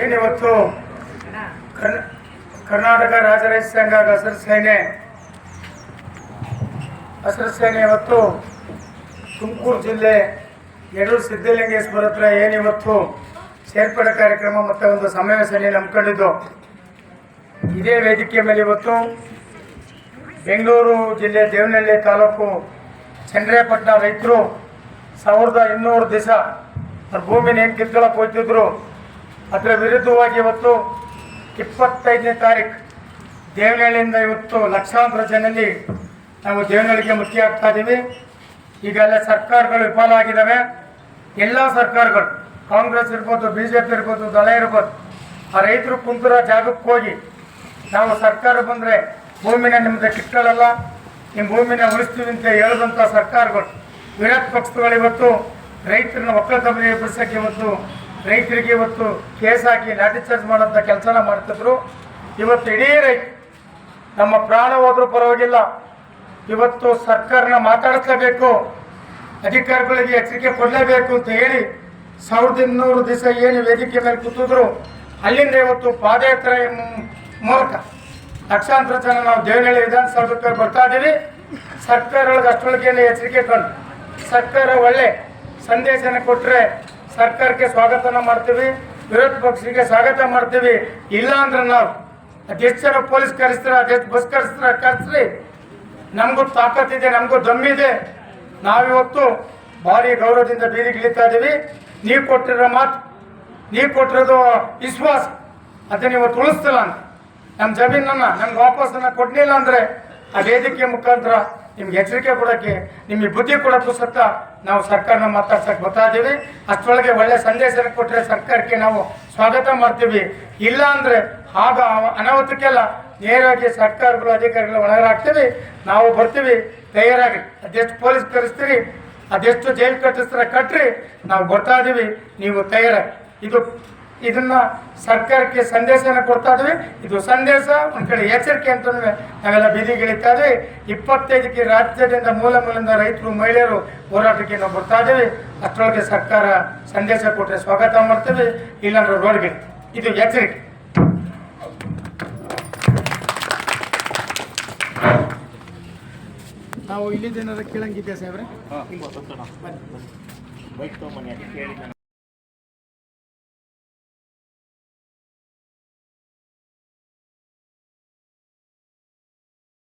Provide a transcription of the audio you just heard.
ಏನಿವತ್ತು ಕರ್ನಾಟಕ ರಾಜ್ಯ ರೈತ ಸಂಘ ಹಸಿರು ಸೇನೆ ಇವತ್ತು ತುಮಕೂರು ಜಿಲ್ಲೆ ಯಡೂರು ಸಿದ್ಧಲಿಂಗೇಶ್ವರ ಹತ್ರ ಏನಿವತ್ತು ಸೇರ್ಪಡೆ ಕಾರ್ಯಕ್ರಮ ಮತ್ತು ಒಂದು ಸಮಾವೇಶದಲ್ಲಿ ನಂಬ್ಕೊಂಡಿದ್ದು. ಇದೇ ವೇದಿಕೆ ಮೇಲೆ ಇವತ್ತು ಬೆಂಗಳೂರು ಜಿಲ್ಲೆ ದೇವನಹಳ್ಳಿ ತಾಲೂಕು ಚಂದ್ರಾಯಪಟ್ಟಣ ರೈತರು 1200 ದಿವಸ ಅವ್ರ ಭೂಮಿನ ಏನು ಕಿತ್ಕೊಳ್ಳೋಕೆ ಹೋಗ್ತಿದ್ರು, ಅದರ ವಿರುದ್ಧವಾಗಿ ಇವತ್ತು 25ನೇ ತಾರೀಕು ದೇವನಹಳ್ಳಿಯಿಂದ ಇವತ್ತು ಲಕ್ಷಾಂತರ ಜನರಲ್ಲಿ ನಾವು ದೇವನಹಳ್ಳಿಗೆ ಮುಖ್ಯ ಆಗ್ತಾ ಇದ್ದೀವಿ. ಈಗೆಲ್ಲ ಸರ್ಕಾರಗಳು ವಿಫಲ ಆಗಿದ್ದಾವೆ. ಎಲ್ಲ ಸರ್ಕಾರಗಳು, ಕಾಂಗ್ರೆಸ್ ಇರ್ಬೋದು, BJP ಇರ್ಬೋದು, ದಳ ಇರ್ಬೋದು, ಆ ರೈತರು ಕುಂತಿರೋ ಜಾಗಕ್ಕೆ ಹೋಗಿ ನಾವು ಸರ್ಕಾರ ಬಂದರೆ ಭೂಮಿನ ನಿಮ್ಮದು ಕಿತ್ಕೊಳ್ಳಲ್ಲ, ನಿಮ್ಮ ಭೂಮಿನ ಉಳಿಸ್ತೀವಿ ಅಂತ ಹೇಳಿದಂಥ ಸರ್ಕಾರಗಳು, ವಿರೋಧ ಪಕ್ಷಗಳು ಇವತ್ತು ರೈತರನ್ನ ಒಕ್ಕಲತನ ಬಿಡಿಸೋಕ್ಕೆ ಇವತ್ತು ರೈತರಿಗೆ ಇವತ್ತು ಕೇಸ್ ಹಾಕಿ ಲಾಠಿ ಚಾರ್ಜ್ ಮಾಡೋಂಥ ಕೆಲಸನ ಮಾಡ್ತಿದ್ರು. ಇವತ್ತು ಇಡೀ ರೈತ ನಮ್ಮ ಪ್ರಾಣ ಹೋದ್ರೂ ಪರವಾಗಿಲ್ಲ, ಇವತ್ತು ಸರ್ಕಾರನ ಮಾತಾಡಿಸಲೇಬೇಕು, ಅಧಿಕಾರಿಗಳಿಗೆ ಎಚ್ಚರಿಕೆ ಕೊಡಲೇಬೇಕು ಅಂತ ಹೇಳಿ 1200 ದಿವಸ ಏನು ವೇದಿಕೆ ಮೇಲೆ ಕೂತಿದ್ರು, ಅಲ್ಲಿಂದ ಇವತ್ತು ಪಾದಯಾತ್ರೆ ಮೂಲಕ ಲಕ್ಷಾಂತರ ಜನ ನಾವು ದೇವನಹಳ್ಳಿ ವಿಧಾನಸೌಧಕ್ಕೆ ಬರ್ತಾ ಇದ್ದೀವಿ. ಸರ್ಕಾರಗಳಿಗೆ ಅಷ್ಟೊಳಗೆ ಎಚ್ಚರಿಕೆ ಕೊಂಡು ಸರ್ಕಾರ ಒಳ್ಳೆ ಸಂದೇಶನ ಕೊಟ್ಟರೆ ಸರ್ಕಾರಕ್ಕೆ ಸ್ವಾಗತನ ಮಾಡ್ತೀವಿ, ವಿರೋಧ ಪಕ್ಷಕ್ಕೆ ಸ್ವಾಗತ ಮಾಡ್ತೀವಿ. ಇಲ್ಲ ಅಂದ್ರೆ ನಾವು ಅದೆಷ್ಟು ಜನ ಪೊಲೀಸ್ ಕರೆಸ್ತಾರೆ, ಅದೆಷ್ಟು ಬಸ್ ಕರೆಸ್ರಿ, ನಮಗೂ ತಾಕತ್ತಿದೆ, ನಮಗೂ ದಮ್ಮಿದೆ. ನಾವಿವತ್ತು ಭಾರಿ ಗೌರವದಿಂದ ಬೀದಿಗಿಳಿತಾ ಇದ್ದೀವಿ. ನೀವು ಕೊಟ್ಟಿರೋ ಮಾತು, ನೀವು ಕೊಟ್ಟಿರೋದು ವಿಶ್ವಾಸ, ಅದನ್ನು ಇವತ್ತು ಉಳಿಸ್ತಿಲ್ಲ ಅಂತ ನಮ್ಮ ಜಮೀನನ್ನು ನಮ್ಗೆ ವಾಪಸ್ಸನ್ನು ಕೊಡಲಿಲ್ಲ ಅಂದರೆ ಆ ವೇದಿಕೆ ಮುಖಾಂತರ ನಿಮ್ಗೆ ಎಚ್ಚರಿಕೆ ಕೊಡೋಕ್ಕೆ, ನಿಮಗೆ ಬುದ್ಧಿ ಕೊಡೋಕ್ಕೂ ಸತ್ತ ನಾವು ಸರ್ಕಾರನ ಮಾತಾಡ್ಸಕ್ಕೆ ಬರ್ತಾ ಇದ್ದೀವಿ. ಅಷ್ಟರೊಳಗೆ ಒಳ್ಳೆ ಸಂದೇಶನ ಕೊಟ್ಟರೆ ಸರ್ಕಾರಕ್ಕೆ ನಾವು ಸ್ವಾಗತ ಮಾಡ್ತೀವಿ. ಇಲ್ಲ ಅಂದರೆ ಆಗ ಅನಾಹುತಕ್ಕೆಲ್ಲ ನೇರವಾಗಿ ಸರ್ಕಾರಗಳು ಅಧಿಕಾರಿಗಳು ಒಳಗಾಗ್ತೀವಿ. ನಾವು ಬರ್ತೀವಿ, ತಯಾರಾಗಿ. ಅದೆಷ್ಟು ಪೊಲೀಸ್ ಕರೆಸ್ತೀರಿ, ಅದೆಷ್ಟು ಜೈಲು ಕಟ್ಟಿಸ್ತಾರೆ ಕಟ್ಟ್ರಿ, ನಾವು ಬರ್ತಾ ಇದ್ದೀವಿ, ನೀವು ತಯಾರಾಗಿ. ಇದನ್ನ ಸರ್ಕಾರಕ್ಕೆ ಸಂದೇಶನ ಕೊಡ್ತಾ ಇದ್ವಿ. ಇದು ಸಂದೇಶ, ಒಂದು ಕಡೆ ಎಚ್ಚರಿಕೆ ಅಂತ ನಾವೆಲ್ಲ ಬೀದಿಗಿಳಿತಾ ಇದ್ವಿ. 25ಕ್ಕೆ ರಾಜ್ಯದಿಂದ ಮೂಲದಿಂದ ರೈತರು, ಮಹಿಳೆಯರು ಹೋರಾಟಕ್ಕೆ ನಾವು ಬರ್ತಾ ಇದ್ದೀವಿ. ಅಷ್ಟರೊಳಗೆ ಸರ್ಕಾರ ಸಂದೇಶ ಕೊಟ್ಟರೆ ಸ್ವಾಗತ ಮಾಡ್ತೀವಿ, ಇಲ್ಲಾಂದ್ರೆ ರೋಡ್ಗೆ. ಇದು ಎಚ್ಚರಿಕೆ. ನಾವು ಇಲ್ಲಿದ್ದೇನಾದ್ರು ಕೇಳಂಗಿದ್ದೆ ಸಾಹೇಬ್ರೆ.